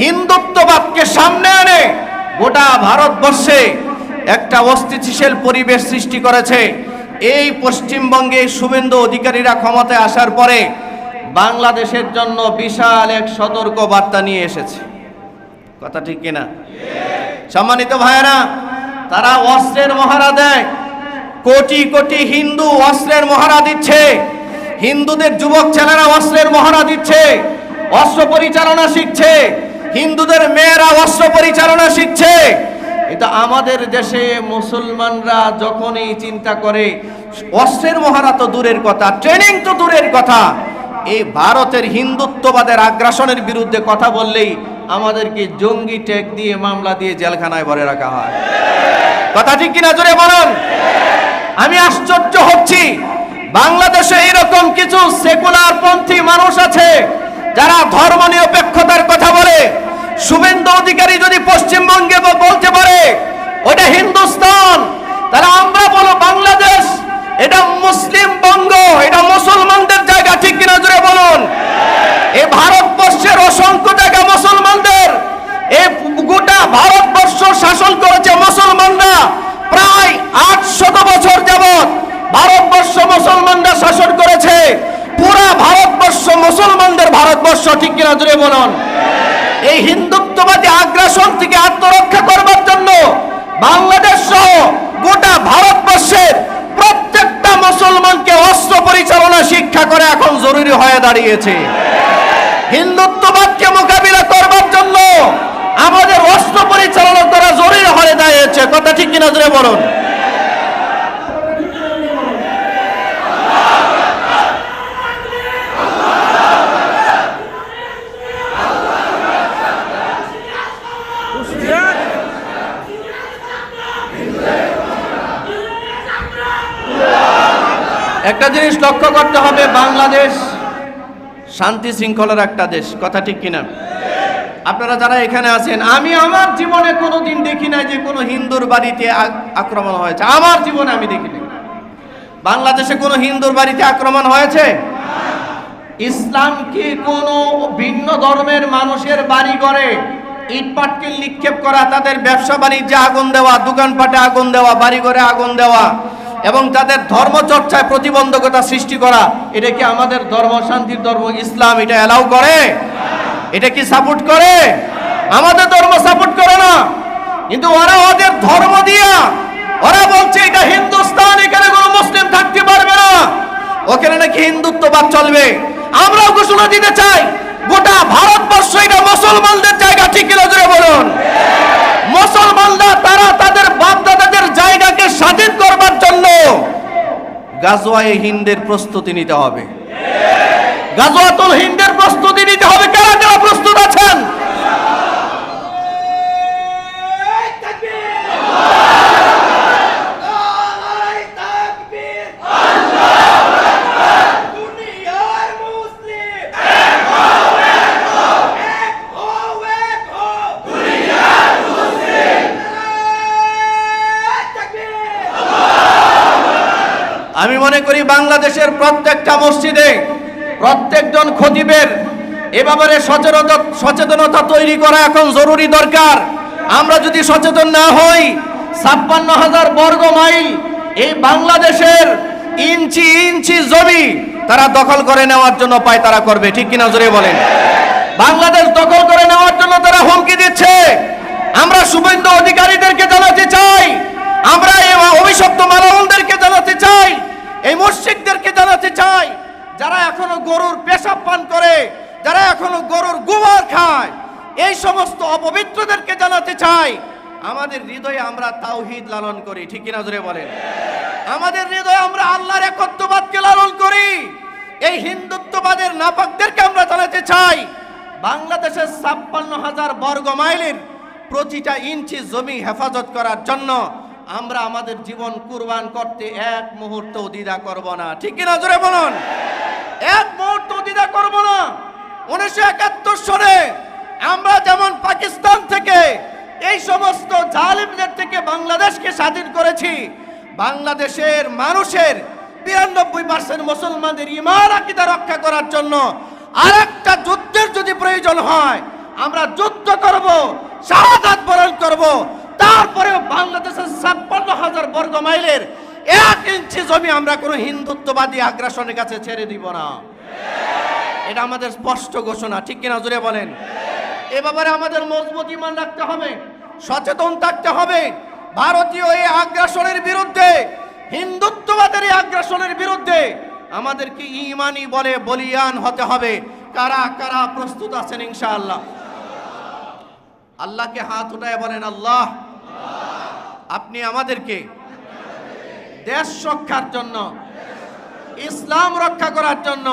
হিন্দুত্ববাদকে সামনে এনে গোটা ভারতবর্ষে একটা অস্থিতিশীল পরিবেশ সৃষ্টি করেছে। এই পশ্চিমবঙ্গে শুভেন্দু অধিকারীরা ক্ষমতায় আসার পরে বাংলাদেশের জন্য বিশাল এক সতর্ক বার্তা নিয়ে এসেছে। কথা ঠিক কিনা? সম্মানিত ভাইয়েরা, তারা অস্ত্রের মহড়া দেয়, কোটি কোটি হিন্দু অস্ত্রের মহড়া দিচ্ছে, হিন্দুদের যুবক ছেলেরা অস্ত্রের মহড়া দিচ্ছে, অস্ত্র পরিচালনা শিখছে, হিন্দুদের মেয়েরা অস্ত্র পরিচালনা শিখছে। এটা আমাদের দেশে মুসলমানরা যখনই চিন্তা করে, অস্ত্রের মহড়া তো দূরের কথা, ট্রেনিং তো দূরের কথা, এই ভারতের হিন্দুত্ববাদের আগ্রাসনের বিরুদ্ধে কথা বললেই আমাদেরকে জঙ্গি ট্যাগ দিয়ে মামলা দিয়ে জেলখানায় ভরে রাখা হয়। কথা ঠিক কিনা জোরে বলুন। আমি আশ্চর্য হচ্ছি, বাংলাদেশে এরকম কিছু সেকুলার পন্থী মানুষ আছে যারা ধর্ম নিরপেক্ষতার কথা বলে। শুভেন্দু অধিকারী যদি পশ্চিমবঙ্গে বলতে পারে ওটা হিন্দুস্তান, তাহলে আমরা বলো বাংলাদেশ এটা মুসলিম বঙ্গ, এটা মুসলমানদের জায়গা। ঠিক কিনা জোরে বলুন। এই ভারতবর্ষের অসংখ্য জায়গা মুসলমানদের, এই গোটা ভারতবর্ষ শাসন করেছে মুসলমানরা। প্রায় 800 বছর যাবত ভারতবর্ষ মুসলমানরা শাসন করেছে। পুরা ভারতবর্ষ মুসলমানদের ভারতবর্ষ। ঠিক কিনা জোরে বলুন। এই হিন্দুত্ববাদী আগ্রাসন থেকে আত্মরক্ষা করবার জন্য বাংলাদেশ সহ গোটা ভারতবর্ষের প্রত্যেকটা মুসলমানকে অস্ত্র পরিচালনা শিক্ষা করে এখন জরুরি হয়ে দাঁড়িয়েছে। হিন্দুত্ববাদকে মোকাবিলা করবার জন্য আমাদের অস্ত্র পরিচালনা করা জরুরি হয়ে দাঁড়িয়েছে। কথা ঠিক কিনা জোরে বলুন। একটা জিনিস লক্ষ্য করতে হবে, বাংলাদেশ শান্তি শৃঙ্খলার একটা দেশ। কথা ঠিক কিনা? আপনারা যারা এখানে আছেন, আমি আমার জীবনে কোনোদিন দেখি নাই যে কোনো হিন্দুর বাড়িতে আক্রমণ হয়েছে। আমার জীবনে আমি দেখিনি। বাংলাদেশে কোনো হিন্দুর বাড়িতে আক্রমণ হয়েছে? ইসলাম কি কোনো ভিন্ন ধর্মের মানুষের বাড়ি ঘরে ইট পাটকেল নিক্ষেপ করা, তাদের ব্যবসা বাণিজ্যে আগুন দেওয়া, দোকানপাটে আগুন দেওয়া, বাড়ি ঘরে আগুন দেওয়া এবং তাদের ধর্মচর্চায় প্রতিবন্ধকতা সৃষ্টি করা, এটা কি আমাদের ধর্ম, শান্তির ধর্ম ইসলাম এটা অ্যালাউ করে? এটা কি সাপোর্ট করে? আমাদের ধর্ম সাপোর্ট করে না। কিন্তু ওরা ওদের ধর্ম দিয়া ওরা বলছে এটা হিন্দুস্তান, এখানে কোনো মুসলিম থাকতে পারবে না, ওখানে নাকি হিন্দুত্ববাদ চলবে। আমরাও ঘোষণা দিতে চাই গোটা ভারতবর্ষ এটা মুসলমানদের জায়গা। ঠিক কিনা জোরে বলুন। মুসলমানরা তারা তাদের বাপদাদাদের জায়গাকে স্বাধীন করবার জন্য গাজওয়ায়ে হিন্দের প্রস্তুতি নিতে হবে। গাজওয়াতুল হিন্দের প্রস্তুতি নিতে হবে। কারা কারা প্রস্তুত আছেন? আমি মনে করি বাংলাদেশের প্রত্যেকটা মসজিদে প্রত্যেকজন খতিবের এ ব্যাপারে সচেতনতা তৈরি করা এখন জরুরি দরকার। আমরা যদি সচেতন না হই, 56,000 বর্গ মাইল এই বাংলাদেশের ইঞ্চি ইঞ্চি জমি তারা দখল করে নেওয়ার জন্য পায়তারা করবে। ঠিক কিনা জোরে বলেন। বাংলাদেশ দখল করে নেওয়ার জন্য তারা হুমকি দিচ্ছে। আমরা শুভেন্দু অধিকারীদেরকে জানাতে চাই, আমরা এই অভিশপ্ত মালাউনদেরকে জানাতে চাই, এই মুশরিকদেরকে জানাতে চাই, যারা এখনো গরুর পেশাব পান করে, যারা এখনো গরুর গোবর খায়, এই সমস্ত অপবিত্রদেরকে জানাতে চাই আমাদের হৃদয়ে আমরা তাওহীদ লালন করি। ঠিক কিনা জোরে বলেন। আমাদের হৃদয়ে আমরা আল্লাহর একত্ববাদকে লালন করি। এই হিন্দুত্ববাদের নাপাকদেরকে আমরা জানাতে চাই বাংলাদেশের 56,000 বর্গ মাইলের প্রতিটা ইঞ্চি জমি হেফাজত করার জন্য আমরা আমাদের জীবন কুরবান করতে এক মুহূর্ত দ্বিধা করব না। ঠিক কিনা জোরে বলুন। এক মুহূর্ত দ্বিধা করব না। 1971 সালে আমরা যেমন পাকিস্তান থেকে এই সমস্ত জালিমদের থেকে বাংলাদেশকে স্বাধীন করেছি, বাংলাদেশের মানুষের 92% মুসলমানদের ঈমান আকীদা রক্ষা করার জন্য আরেকটা যুদ্ধের যদি প্রয়োজন হয় আমরা যুদ্ধ করব, শাহাদাত বরণ করব, তারপরেও বাংলাদেশের 56,000 বর্গ মাইলের 1 ইঞ্চি জমি আমরা কোনো হিন্দুত্ববাদী আগ্রাসনের কাছে ছেড়ে দিব না। এটা আমাদের স্পষ্ট ঘোষণা, ঠিক কিনা জোরে বলেন। এ ব্যাপারে আমাদের মজবুত ঈমান রাখতে হবে, সচেতন থাকতে হবে। ভারতীয় এই আগ্রাসনের বিরুদ্ধে, হিন্দুত্ববাদের এই আগ্রাসনের বিরুদ্ধে আমাদেরকে ঈমানি বলে বলিয়ান হতে হবে। কারা কারা প্রস্তুত আছেন ইনশাআল্লাহ? আল্লাহকে হাত উঠায় বলেন, আল্লাহ আপনি আমাদেরকে দেশ রক্ষার জন্য, ইসলাম রক্ষা করার জন্য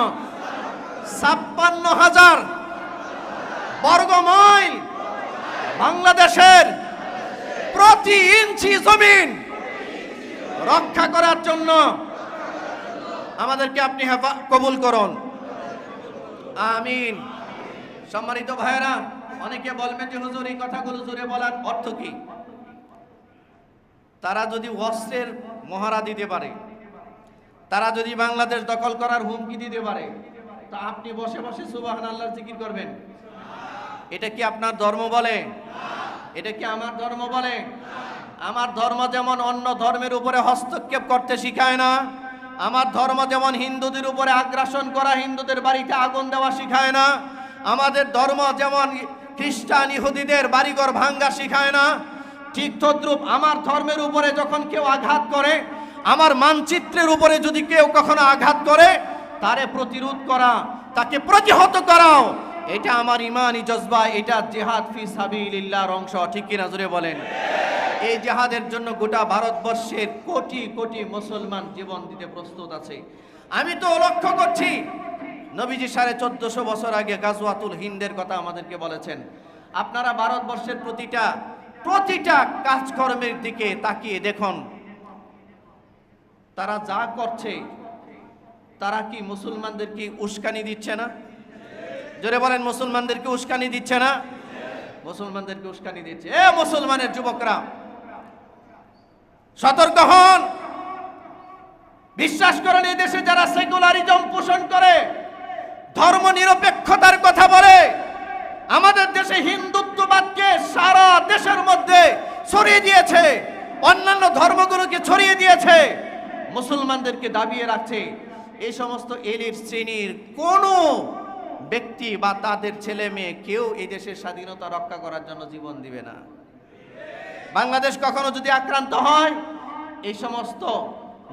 56,000 বর্গ মাইল বাংলাদেশের প্রতি ইঞ্চি জমিন রক্ষা করার জন্য আমাদেরকে আপনি কবুল করুন, আমিন। সম্মানিত ভাইয়েরা, অনেকে বলবেন যে হুজুর এই কথাগুলো জোরে বলার অর্থ কি? তারা যদি অস্ত্রের মহড়া দিতে পারে, তারা যদি বাংলাদেশ দখল করার হুমকি দিতে পারে, তা আপনি বসে বসে সুবহানাল্লাহর জিকির করবেন? এটা কি আপনার ধর্ম বলে? এটা কি আমার ধর্ম বলে? আমার ধর্ম যেমন অন্য ধর্মের উপরে হস্তক্ষেপ করতে শিখায় না, আমার ধর্ম যেমন হিন্দুদের উপরে আগ্রাসন করা, হিন্দুদের বাড়িতে আগুন দেওয়া শিখায় না, আমাদের ধর্ম যেমন খ্রিস্টান ইহুদিদের বাড়িঘর ভাঙ্গা শিখায় না, ঠিক তদ্রূপ আমার ধর্মের উপরে যখন কেউ আঘাত করে, আমার মানচিত্রের উপরে যদি কেউ কখনো আঘাত করে, তারে প্রতিরোধ করা, তাকে প্রতিহত করাও, এটা আমার ইমানি জজবা, এটা জিহাদ ফি সাবিলিল্লাহর অংশ, ঠিক কিনা জোরে বলেন। এই জিহাদের জন্য গোটা ভারতবর্ষের কোটি কোটি মুসলমান জীবন দিতে প্রস্তুত আছে। আমি তো লক্ষ্য করছি, নবীজি 1450 বছর আগে গাজওয়াতুল হিন্দের কথা আমাদেরকে বলেছেন। আপনারা ভারতবর্ষের প্রতিটা কাজকর্মের দিকে তাকিয়ে দেখুন, তারা যা করছে, তারা কি মুসলমানদেরকে উস্কানি দিচ্ছে না? জোরে বলেন, মুসলমানদেরকে উস্কানি দিচ্ছে না? মুসলমানদেরকে উস্কানি দিচ্ছে। এ মুসলমানের যুবকরা, সতর্ক হন। বিশ্বাস করেন, এই দেশে যারা সেকুলারিজম পোষণ করে, ধর্ম নিরপেক্ষতার কথা বলে, আমাদের দেশে হিন্দুত্ববাদকে সারা দেশের মধ্যে ছড়িয়ে দিয়েছে, অন্যান্য ধর্মগুলোকে ছড়িয়ে দিয়েছে, মুসলমানদেরকে দাবিয়ে রাখছে, এই সমস্ত এলিট শ্রেণীর কোনো ব্যক্তি বা তাদের ছেলে মেয়ে কেউ এই দেশের স্বাধীনতা রক্ষা করার জন্য জীবন দিবে না। বাংলাদেশ কখনো যদি আক্রান্ত হয়, এই সমস্ত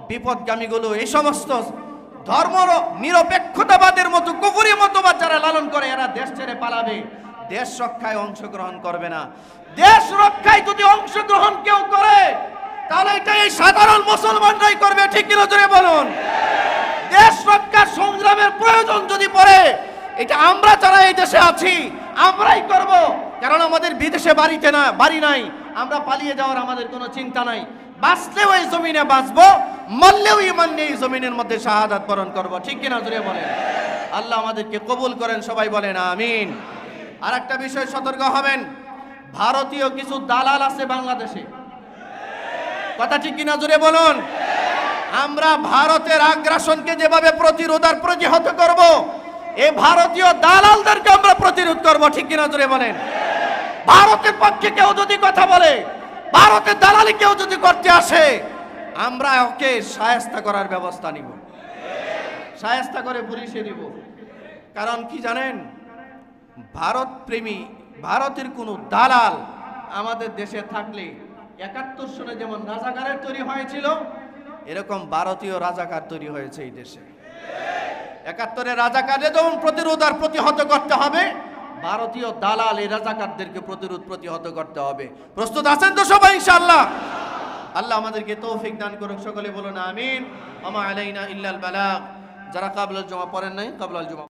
বিপদগামীগুলো, এই সমস্ত ধর্ম নিরপেক্ষতাবাদের মতো কুফরি মতবাদ যারা লালন করে, এরা দেশ ছেড়ে পালাবে, দেশ রক্ষায় অংশগ্রহণ করবে না। দেশ রক্ষায় যদি অংশগ্রহণ কেউ করে, তাহলে এটা এই সাধারণ মুসলমানরাই করবে, ঠিক কিনা জোরে বলুন। দেশ রক্ষার সংগ্রামের প্রয়োজন যদি পড়ে, এটা আমরা যারা এই দেশে আছি আমরাই করব, কারণ আমাদের বিদেশে বাড়ি নাই, আমরা পালিয়ে যাওয়ার আমাদের কোনো চিন্তা নাই। বাঁচলেও এই জমিনে বাঁচবো, মরলেও ঈমান নিয়ে এই জমিনের মধ্যে শাহাদাত বরণ করব, ঠিক কিনা জোরে বলেন। আল্লাহ আমাদেরকে কবুল করেন, সবাই বলেন আমিন। আর একটা বিষয় সতর্ক হবেন, ভারতীয় কিছু দালাল আছে বাংলাদেশে, কথা ঠিক কিনা জোরে বলুন। আমরা ভারতের আগ্রাসনকে যেভাবে প্রতিরোধ আর প্রতিহত করব, এই ভারতীয় দালালদেরকে আমরা প্রতিরোধ করব, ঠিক কিনা জোরে বলেন। ভারতের পক্ষে কেউ যদি কথা বলে, ভারতের দালালি কেউ যদি করতে আসে, আমরা ওকে শায়েস্তা করার ব্যবস্থা নিব, শায়েস্তা করে পুলিশে দিব। কারণ কি জানেন, ভারত প্রেমী, ভারতের কোনো দালাল আমাদের দেশে থাকলে 71 সনে যেমন রাজাকারের তৈরি হয়েছিল, এরকম ভারতীয় রাজাকার তৈরি হয়েছে এই দেশে। 71-এ রাজাকারদের যেমন প্রতিরোধ আর প্রতিহত করতে হবে, ভারতীয় দালাল এই রাজাকারদেরকে প্রতিরোধ প্রতিহত করতে হবে। প্রস্তুত আছেন তো সবাই ইনশাআল্লাহ? আল্লাহ আমাদেরকে তৌফিক দান করুন, সকলে বলুন আমিন। ওয়া মা আলাইনা ইল্লাল বালাগ। যারা কাবলাল জুমা পড়েন নাই, কাবলাল জুমা